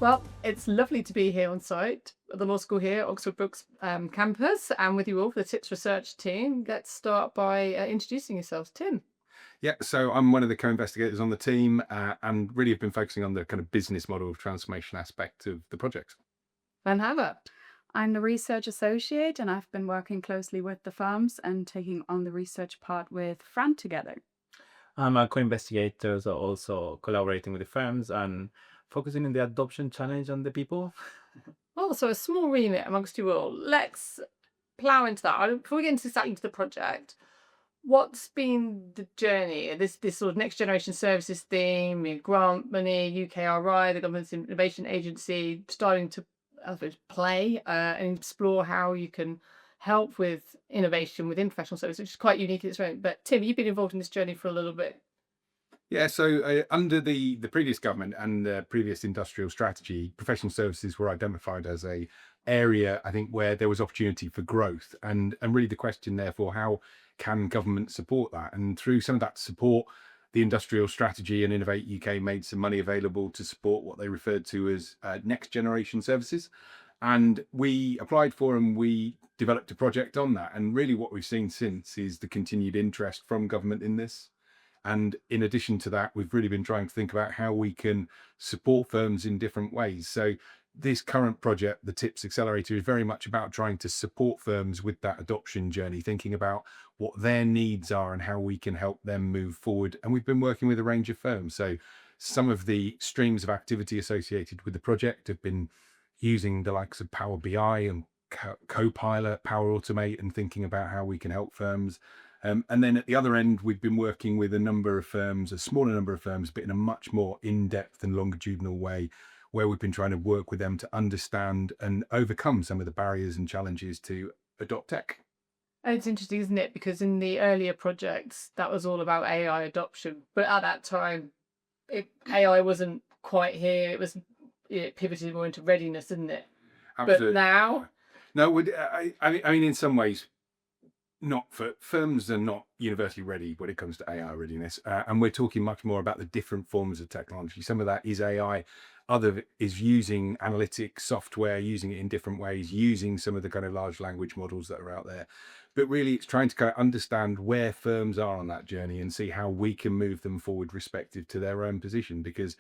Well, it's lovely to be here on site at the law school here, Oxford Brookes campus, and with you all for the TIPS research team. Let's start by introducing yourselves. Tim. Yeah, so I'm one of the co-investigators on the team, and really have been focusing on the kind of business model of transformation aspect of the project. Van Haver. I'm the research associate, and I've been working closely with the firms and taking on the research part with Fran together. I'm a co-investigator, so also collaborating with the firms and focusing on the adoption challenge on the people. Oh, so a small remit amongst you all. Let's plough into that. Before we get into the project, what's been the journey? This sort of next generation services theme, grant money, UKRI, the Government's Innovation Agency, starting to play and explore how you can help with innovation within professional services, which is quite unique in its own. But Tim, you've been involved in this journey for a little bit. Yeah, so under the previous government and the previous industrial strategy, professional services were identified as a area, I think, where there was opportunity for growth, and really the question, therefore, how can government support that? And through some of that support, the industrial strategy and Innovate UK made some money available to support what they referred to as next generation services, and we applied for and we developed a project on that. And really, what we've seen since is the continued interest from government in this. And in addition to that, we've really been trying to think about how we can support firms in different ways. So this current project, the TIPS Accelerator, is very much about trying to support firms with that adoption journey, thinking about what their needs are and how we can help them move forward. And we've been working with a range of firms. So some of the streams of activity associated with the project have been using the likes of Power BI and Copilot, Power Automate, and thinking about how we can help firms. And then at the other end, we've been working with a number of firms, a smaller number of firms, but in a much more in-depth and longitudinal way, where we've been trying to work with them to understand and overcome some of the barriers and challenges to adopt tech. It's interesting, isn't it? Because in the earlier projects, that was all about AI adoption. But at that time, AI wasn't quite here. It pivoted more into readiness, didn't it? Absolutely. But now, No, I mean, in some ways, not for firms are not universally ready when it comes to AI readiness, and we're talking much more about the different forms of technology. Some of that is AI, other of it is using analytics software, using it in different ways, using some of the kind of large language models that are out there. But really, it's trying to kind of understand where firms are on that journey and see how we can move them forward respective to their own position, because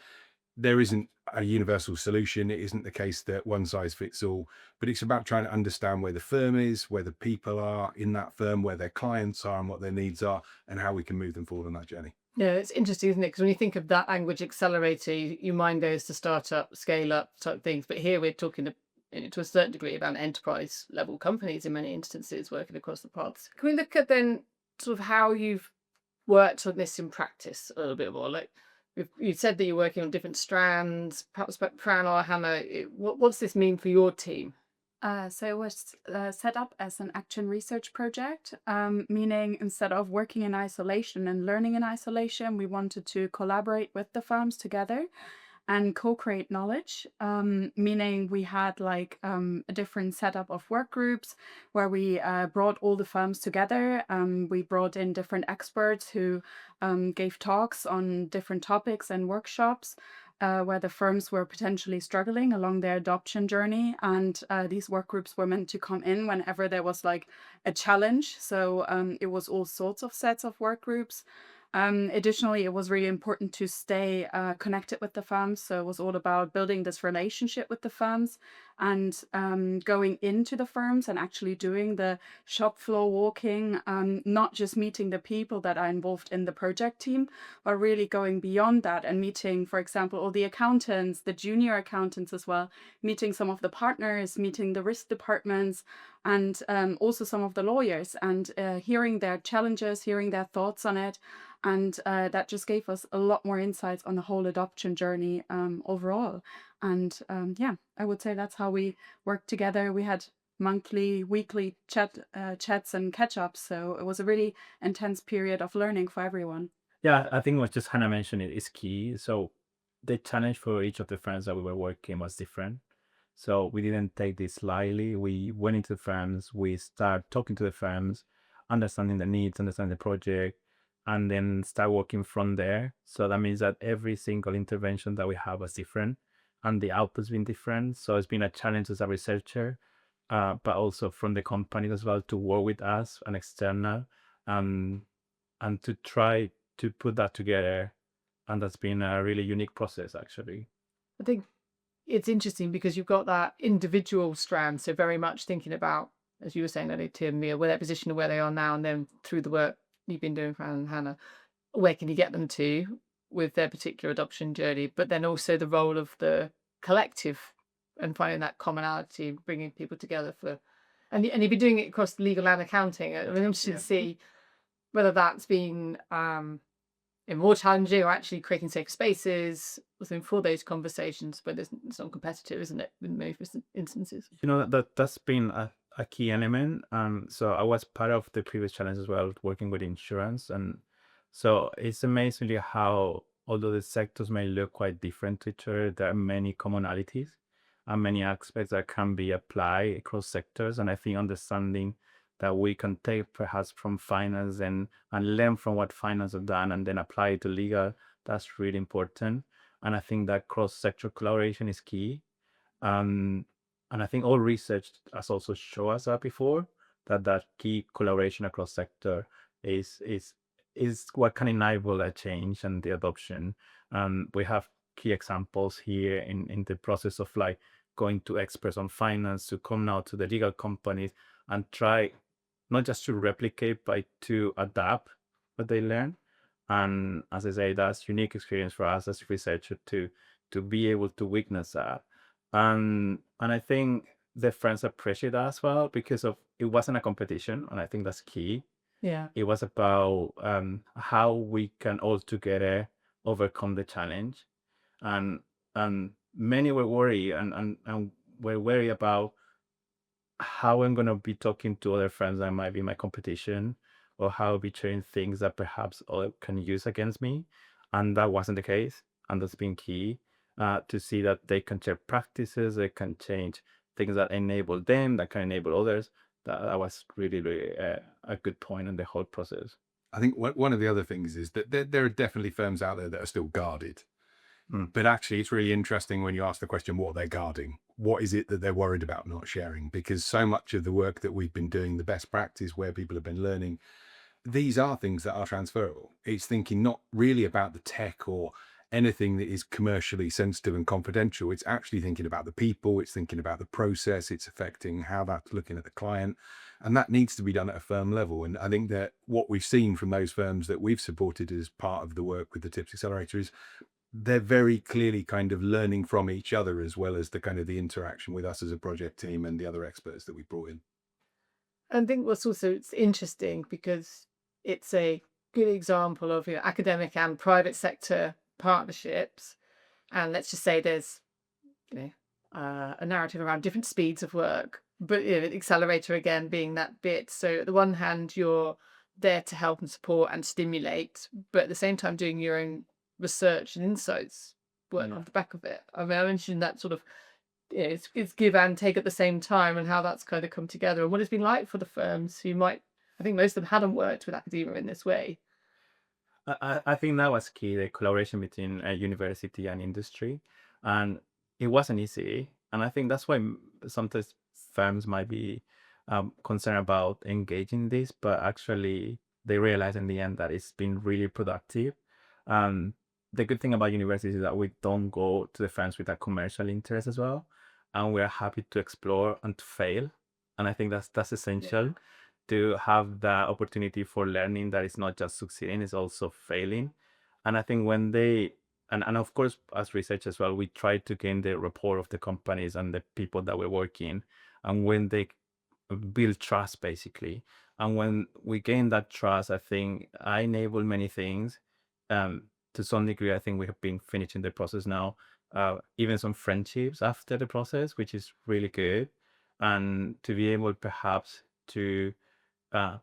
there isn't a universal solution. It isn't the case that one size fits all, but it's about trying to understand where the firm is, where the people are in that firm, where their clients are and what their needs are, and how we can move them forward on that journey. yeah, it's interesting, isn't it? Because when you think of that language accelerator, your mind goes to startup, scale up type things. But here we're talking to a certain degree about enterprise level companies in many instances working across the paths. Can we look at then sort of how you've worked on this in practice a little bit more? Like you said that you're working on different strands. Perhaps Fran or Hannah, what's this mean for your team? So it was set up as an action research project, meaning instead of working in isolation and learning in isolation, we wanted to collaborate with the firms together and co-create knowledge, meaning we had like a different setup of work groups where we brought all the firms together. We brought in different experts who gave talks on different topics and workshops where the firms were potentially struggling along their adoption journey. And these work groups were meant to come in whenever there was like a challenge. So it was all sorts of sets of work groups. Additionally, it was really important to stay connected with the firms. So it was all about building this relationship with the firms and going into the firms and actually doing the shop floor walking, not just meeting the people that are involved in the project team, but really going beyond that and meeting, for example, all the accountants, the junior accountants as well, meeting some of the partners, meeting the risk departments, and also some of the lawyers, and hearing their challenges, hearing their thoughts on it. And that just gave us a lot more insights on the whole adoption journey overall. And yeah, I would say that's how we worked together. We had monthly, weekly chats and catch-ups. So it was a really intense period of learning for everyone. Yeah, I think what just Hannah mentioned it is key. So the challenge for each of the firms that we were working was different. So we didn't take this lightly. We went into the firms, we started talking to the firms, understanding the needs, understanding the project, and then start working from there. So that means that every single intervention that we have was different. and the output's been different. So it's been a challenge as a researcher, but also from the companies as well to work with us, an external, um, and to try to put that together. And that's been a really unique process, actually. I think it's interesting because you've got that individual strand, so very much thinking about, as you were saying earlier, Tim, where their position and where they are now, and then through the work you've been doing for Anne and Hannah, where can you get them to with their particular adoption journey, but then also the role of the collective and finding that commonality, bringing people together for, and you've been doing it across legal and accounting. I'm interested to see whether that's been more challenging or actually creating safe spaces for those conversations, but it's not competitive, isn't it, in most instances? That's been a key element. So I was part of the previous challenge as well, working with insurance. And so it's amazingly how, although the sectors may look quite different to each other, there are many commonalities and many aspects that can be applied across sectors. And I think understanding that we can take perhaps from finance and learn from what finance have done and then apply it to legal, that's really important. And I think that cross-sector collaboration is key. And I think all research has also shown us that before, that key collaboration across sector is what can enable a change and the adoption. We have key examples here in the process of like going to experts on finance to come now to the legal companies and try not just to replicate, but to adapt what they learn. And as I say, that's unique experience for us as researchers to be able to witness that. And I think the friends appreciate that as well because of it wasn't a competition, and I think that's key. Yeah. It was about how we can all together overcome the challenge, and many were worried and were worried about how I'm gonna be talking to other friends that might be my competition, or how I'll be sharing things that perhaps other can use against me, and that wasn't the case, and that's been key to see that they can share practices, they can change things that enable them, that can enable others. That was really, really a good point in the whole process. I think one of the other things is that there are definitely firms out there that are still guarded. But actually, it's really interesting when you ask the question, what they're guarding. What is it that they're worried about not sharing? Because so much of the work that we've been doing, the best practice where people have been learning, these are things that are transferable. It's thinking not really about the tech or anything that is commercially sensitive and confidential. It's actually thinking about the people. It's thinking about the process. It's affecting how that's looking at the client. And that needs to be done at a firm level. And I think that what we've seen from those firms that we've supported as part of the work with the TIPS Accelerator is they're very clearly kind of learning from each other, as well as the kind of the interaction with us as a project team and the other experts that we brought in. I think it's interesting because it's a good example of academic and private sector partnerships. And let's just say there's a narrative around different speeds of work, but Accelerator again being that bit. So at the one hand, you're there to help and support and stimulate, but at the same time doing your own research and insights work off the back of it. I mean, I mentioned that sort of it's give and take at the same time, and how that's kind of come together, and what it's been like for the firms who I think most of them hadn't worked with academia in this way. I think that was key, the collaboration between university and industry, and it wasn't easy. And I think that's why sometimes firms might be concerned about engaging this, but actually they realize in the end that it's been really productive. The good thing about universities is that we don't go to the firms with a commercial interest as well, and we're happy to explore and to fail. And I think that's essential to have the opportunity for learning, that it's not just succeeding, it's also failing. And I think when they and of course as research as well, we try to gain the rapport of the companies and the people that we're working, and when they build trust basically, and when we gain that trust, I think I enable many things. To some degree, I think we have been finishing the process now, even some friendships after the process, which is really good. And to be able perhaps to talk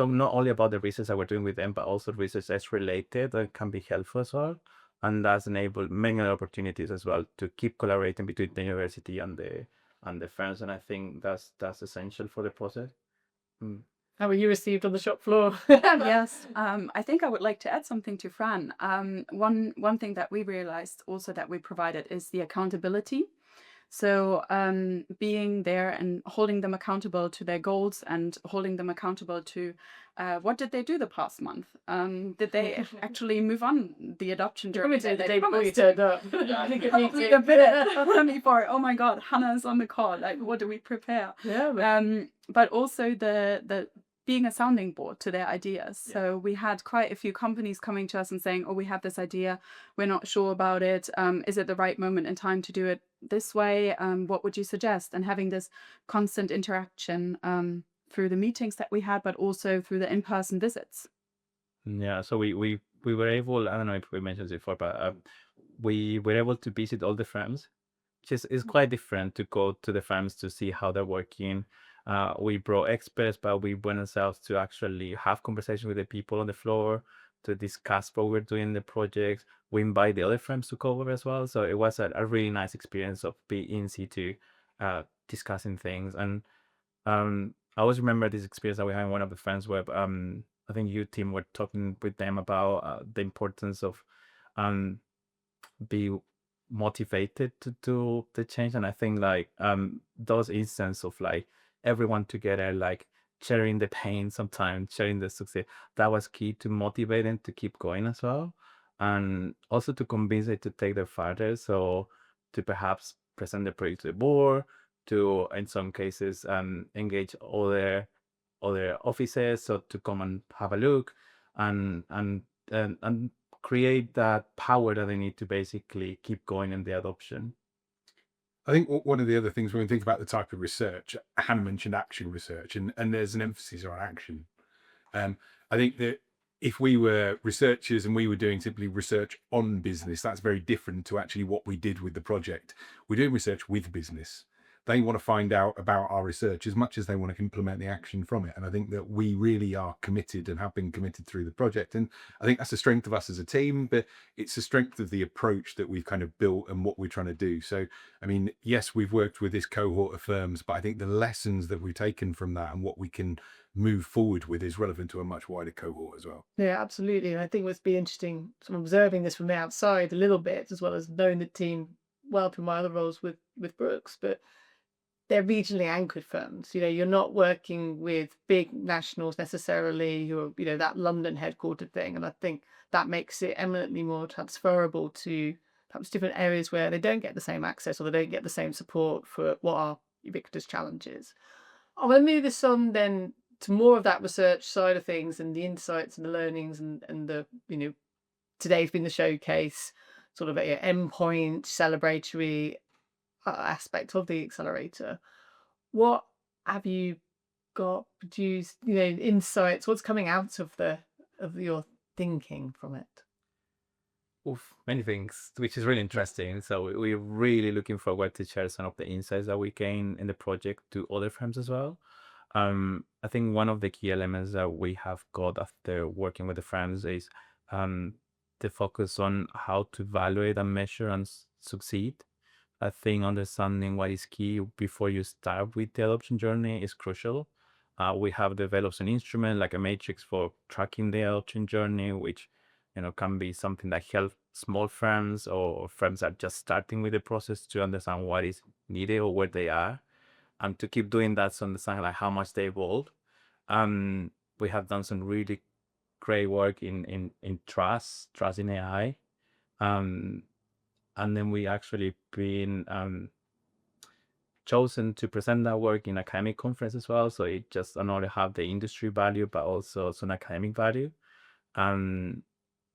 not only about the research that we're doing with them, but also research that's related that can be helpful as well. And that's enabled many other opportunities as well to keep collaborating between the university and the firms. And I think that's essential for the process. How were you received on the shop floor? Yes, I think I would like to add something to Fran. One thing that we realized also that we provided is the accountability. So being there and holding them accountable to their goals and holding them accountable to what did they do the past month? Did they actually move on the adoption journey? The that day they before you promised? turned up. I think it needs Probably a bit before. Oh my God, Hannah's on the call. Like, what do we prepare? Yeah, but But also the being a sounding board to their ideas. Yeah. So we had quite a few companies coming to us and saying, "Oh, we have this idea. We're not sure about it. Is it the right moment in time to do it this way? What would you suggest?" And having this constant interaction through the meetings that we had, but also through the in-person visits. Yeah, so we were able, I don't know if we mentioned it before, but we were able to visit all the firms, which is quite different to go to the firms to see how they're working. We brought experts, but we went ourselves to actually have conversation with the people on the floor to discuss what we're doing in the project. We invite the other firms to cover as well. So it was a really nice experience of being in situ, discussing things. And I always remember this experience that we had in one of the firms where I think you, Tim, were talking with them about the importance of be motivated to do the change. And I think like those instances of like everyone together, like sharing the pain, sometimes sharing the success, that was key to motivate them to keep going as well, and also to convince them to take their further. So to perhaps present the project to the board, to in some cases engage other offices, so to come and have a look and create that power that they need to basically keep going in the adoption. I think one of the other things when we think about the type of research, Hannah mentioned action research, and there's an emphasis on action. I think that if we were researchers and we were doing simply research on business, that's very different to actually what we did with the project. We're doing research with business. They want to find out about our research as much as they want to implement the action from it. And I think that we really are committed and have been committed through the project. And I think that's the strength of us as a team, but it's the strength of the approach that we've kind of built and what we're trying to do. So, I mean, yes, we've worked with this cohort of firms, but I think the lessons that we've taken from that and what we can move forward with is relevant to a much wider cohort as well. Yeah, absolutely. And I think what's been interesting, sort of observing this from the outside a little bit, as well as knowing the team well from my other roles with Brooks, but they're regionally anchored firms. You know, you're not working with big nationals necessarily. You're, you know, that London headquartered thing, and I think that makes it eminently more transferable to perhaps different areas where they don't get the same access or they don't get the same support for what are ubiquitous challenges. I want to move this on then to more of that research side of things and the insights and the learnings and the, you know, today's been the showcase, sort of a endpoint celebratory aspect of the accelerator. What have you got produced, you know, insights? What's coming out of your thinking from it? Oof, many things, which is really interesting. So we're really looking forward to share some of the insights that we gain in the project to other firms as well. I think one of the key elements that we have got after working with the firms is the focus on how to evaluate and measure and succeed. I think understanding what is key before you start with the adoption journey is crucial. We have developed an instrument like a matrix for tracking the adoption journey, which can be something that helps small firms or firms that are just starting with the process to understand what is needed or where they are, and to keep doing that to understand like how much they evolved. We have done some really great work in trust in AI. And then we actually been chosen to present that work in academic conference as well. So it just not only have the industry value, but also some academic value.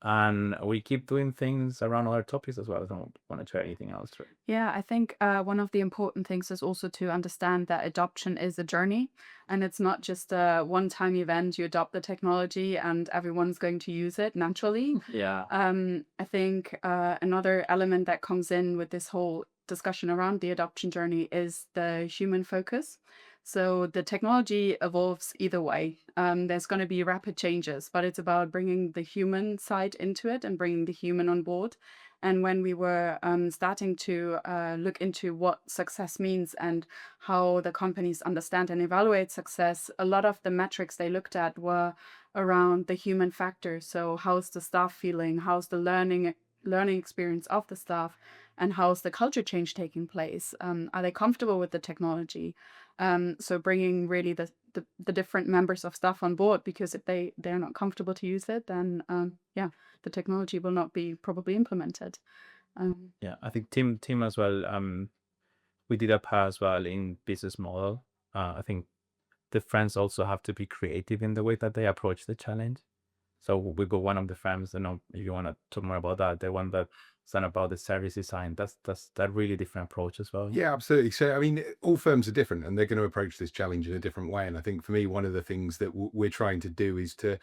And we keep doing things around other topics as well. I don't want to share anything else. Right? Yeah, I think one of the important things is also to understand that adoption is a journey, and it's not just a one-time event. You adopt the technology and everyone's going to use it naturally. Yeah. I think another element that comes in with this whole discussion around the adoption journey is the human focus. So the technology evolves either way. There's going to be rapid changes, but it's about bringing the human side into it and bringing the human on board. And when we were starting to look into what success means and how the companies understand and evaluate success, a lot of the metrics they looked at were around the human factor. So how's the staff feeling? How's the learning experience of the staff? And how's the culture change taking place? Are they comfortable with the technology? So bringing really the different members of staff on board, because if they're not comfortable to use it, then the technology will not be probably implemented. Yeah, I think Tim as well. We did a part as well in business model. I think the friends also have to be creative in the way that they approach the challenge. So we got one of the firms, if you want to talk more about that, the one that's about the service design. That's that really different approach as well. Yeah, absolutely. So, I mean, all firms are different and they're going to approach this challenge in a different way. And I think for me, one of the things that we're trying to do is to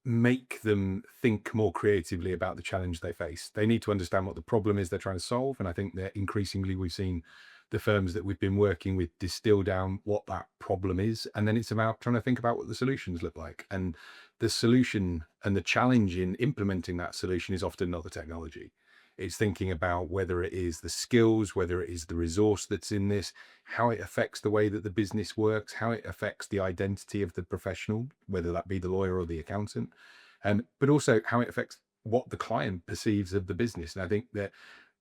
make them think more creatively about the challenge they face. They need to understand what the problem is they're trying to solve. And I think that increasingly we've seen the firms that we've been working with distill down what that problem is. And then it's about trying to think about what the solutions look like. And the solution and the challenge in implementing that solution is often not the technology. It's thinking about whether it is the skills, whether it is the resource that's in this, how it affects the way that the business works, how it affects the identity of the professional, whether that be the lawyer or the accountant, but also how it affects what the client perceives of the business. And I think that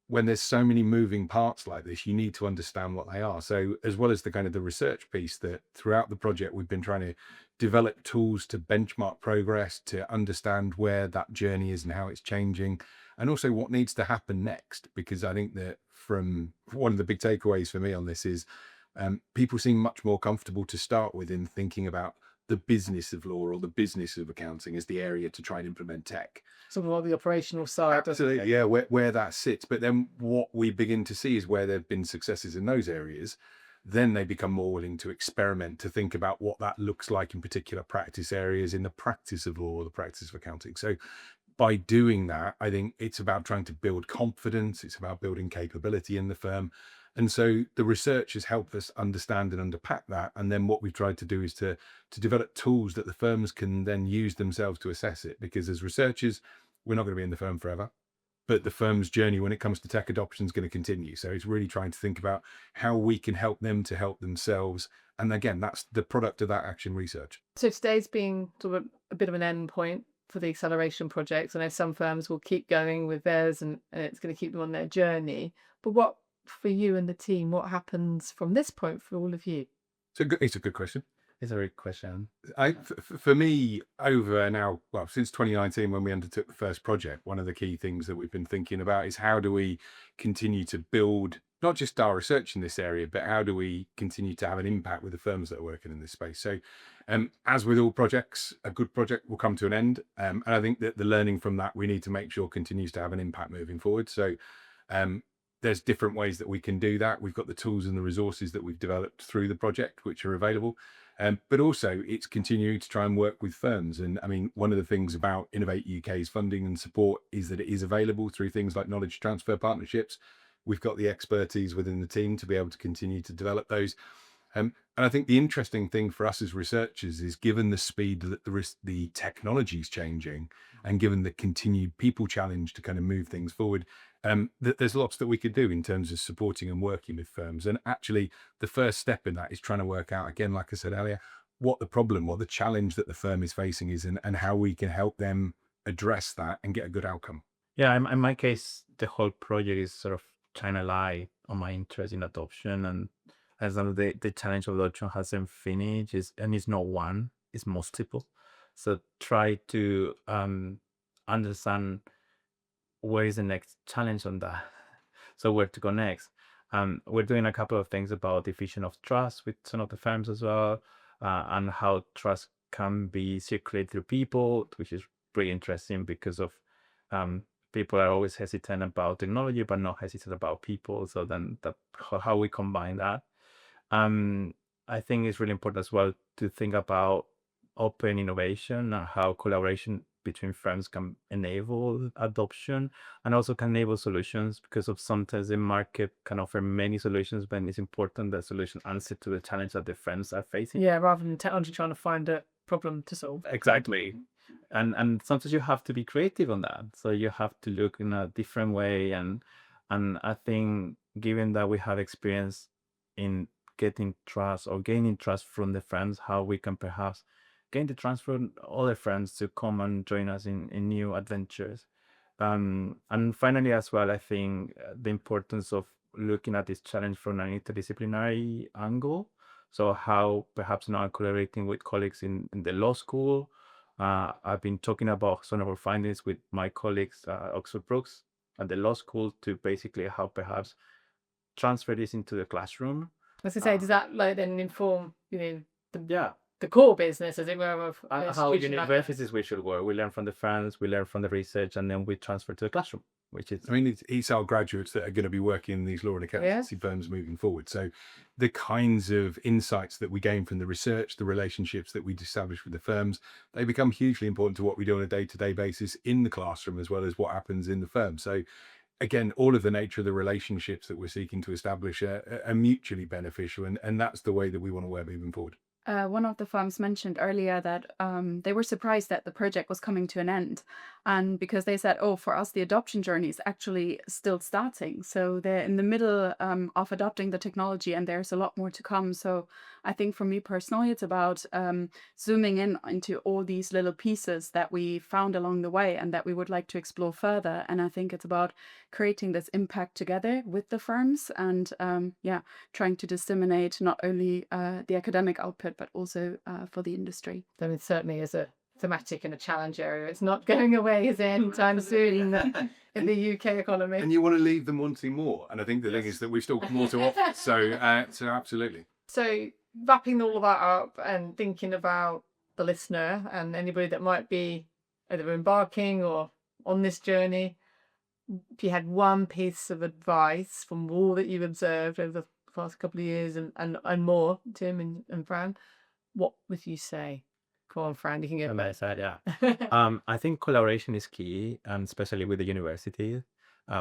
when there's so many moving parts like this, you need to understand what they are. So as well as the kind of the research piece, that throughout the project, we've been trying to develop tools to benchmark progress, to understand where that journey is and how it's changing, and also what needs to happen next. Because I think that from one of the big takeaways for me on this is people seem much more comfortable to start with in thinking about the business of law or the business of accounting as the area to try and implement tech. Sort of on the operational side. Absolutely, yeah, where that sits. But then what we begin to see is where there have been successes in those areas, then they become more willing to experiment, to think about what that looks like in particular practice areas in the practice of law or the practice of accounting. So by doing that, I think it's about trying to build confidence. It's about building capability in the firm. And so the research has helped us understand and unpack that. And then what we've tried to do is to develop tools that the firms can then use themselves to assess it. Because as researchers, we're not going to be in the firm forever, but the firm's journey when it comes to tech adoption is going to continue. So it's really trying to think about how we can help them to help themselves. And again, that's the product of that action research. So today's been sort of a bit of an end point for the acceleration projects. I know some firms will keep going with theirs and it's going to keep them on their journey. But what, for you and the team, what happens from this point for all of you? It's a good question. It's a great question. For me, over now, well, since 2019, when we undertook the first project, one of the key things that we've been thinking about is how do we continue to build not just our research in this area, but how do we continue to have an impact with the firms that are working in this space? So as with all projects, a good project will come to an end. And I think that the learning from that, we need to make sure continues to have an impact moving forward. So there's different ways that we can do that. We've got the tools and the resources that we've developed through the project, which are available. But also it's continuing to try and work with firms. And I mean, one of the things about Innovate UK's funding and support is that it is available through things like knowledge transfer partnerships. We've got the expertise within the team to be able to continue to develop those. And I think the interesting thing for us as researchers is, given the speed that the technology is changing and given the continued people challenge to kind of move things forward, that there's lots that we could do in terms of supporting and working with firms. And actually the first step in that is trying to work out, again, like I said earlier, what the problem, what the challenge that the firm is facing is, and how we can help them address that and get a good outcome. Yeah, in my case, the whole project is sort of trying to lie on my interest in adoption, and as the challenge of adoption hasn't finished, and it's not one, it's multiple. So try to understand where is the next challenge on that. So where to go next. We're doing a couple of things about diffusion of trust with some of the firms as well, and how trust can be circulated through people, which is pretty interesting because of people are always hesitant about technology, but not hesitant about people. So then how we combine that. I think it's really important as well to think about open innovation and how collaboration between firms can enable adoption and also can enable solutions, because of sometimes the market can offer many solutions, but it's important that solution answer to the challenge that the firms are facing. Yeah, rather than technology trying to find it problem to solve. Exactly. And sometimes you have to be creative on that. So you have to look in a different way. And I think given that we have experience in getting trust or gaining trust from the friends, how we can perhaps gain the trust from other friends to come and join us in new adventures. And finally, as well, I think the importance of looking at this challenge from an interdisciplinary angle. So how perhaps now collaborating with colleagues in the law school. I've been talking about some of our findings with my colleagues at Oxford Brookes at the law school to basically how perhaps transfer this into the classroom. As I say, does that like then inform Yeah, the core business, as it were, of how institution? universities we should work. We learn from the friends, we learn from the research, and then we transfer to the classroom, which is I mean, it's our graduates that are going to be working in these law and accountancy firms moving forward. So the kinds of insights that we gain from the research, the relationships that we establish with the firms, they become hugely important to what we do on a day-to-day basis in the classroom, as well as what happens in the firm. So again, all of the nature of the relationships that we're seeking to establish are mutually beneficial. And that's the way that we want to work moving forward. One of the firms mentioned earlier that they were surprised that the project was coming to an end. And because they said, oh, for us, the adoption journey is actually still starting. So they're in the middle of adopting the technology and there's a lot more to come. So I think for me personally, it's about zooming in into all these little pieces that we found along the way and that we would like to explore further. And I think it's about creating this impact together with the firms and trying to disseminate not only the academic output, but also for the industry. I mean, certainly as a thematic and a challenge area, it's not going away, is it, anytime soon in the UK economy? And you want to leave them wanting more. And I think the thing is that we've still got more to offer. So absolutely. So wrapping all of that up and thinking about the listener and anybody that might be either embarking or on this journey, if you had one piece of advice from all that you've observed over the past couple of years and more, Tim and Fran, what would you say? Come on, Fran, you can go on my first. side, yeah. I think collaboration is key, and especially with the university.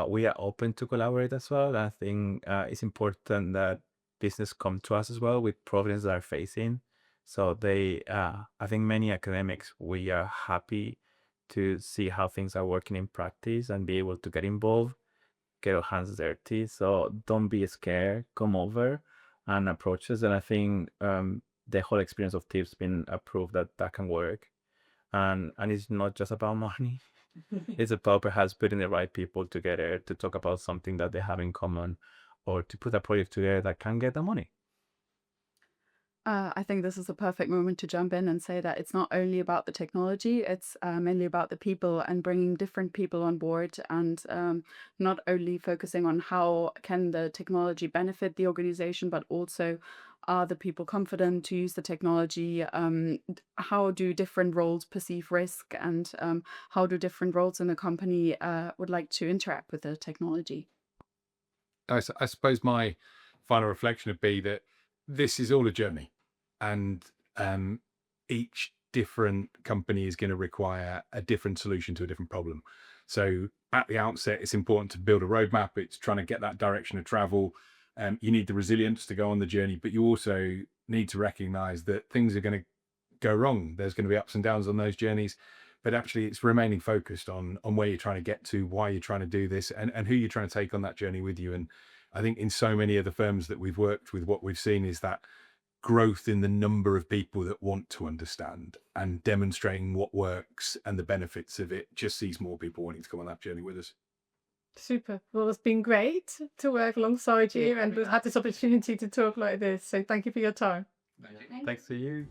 We are open to collaborate as well. I think it's important that business come to us as well with problems that are facing. So I think many academics, we are happy to see how things are working in practice and be able to get involved, get our hands dirty. So don't be scared, come over and approach us. And I think the whole experience of TIP's been a proof that can work. And it's not just about money. It's about perhaps putting the right people together to talk about something that they have in common or to put a project together that can get the money. I think this is a perfect moment to jump in and say that it's not only about the technology, it's mainly about the people and bringing different people on board and not only focusing on how can the technology benefit the organization, but also are the people confident to use the technology? How do different roles perceive risk and how do different roles in the company would like to interact with the technology? I suppose my final reflection would be that this is all a journey. And each different company is going to require a different solution to a different problem. So at the outset, it's important to build a roadmap. It's trying to get that direction of travel. You need the resilience to go on the journey, but you also need to recognize that things are going to go wrong. There's going to be ups and downs on those journeys, but actually it's remaining focused on where you're trying to get to, why you're trying to do this, and who you're trying to take on that journey with you. And I think in so many of the firms that we've worked with, what we've seen is that growth in the number of people that want to understand and demonstrating what works and the benefits of it just sees more people wanting to come on that journey with us. Super. Well, it's been great to work alongside you and we've had this opportunity to talk like this. So thank you for your time. Thanks to you.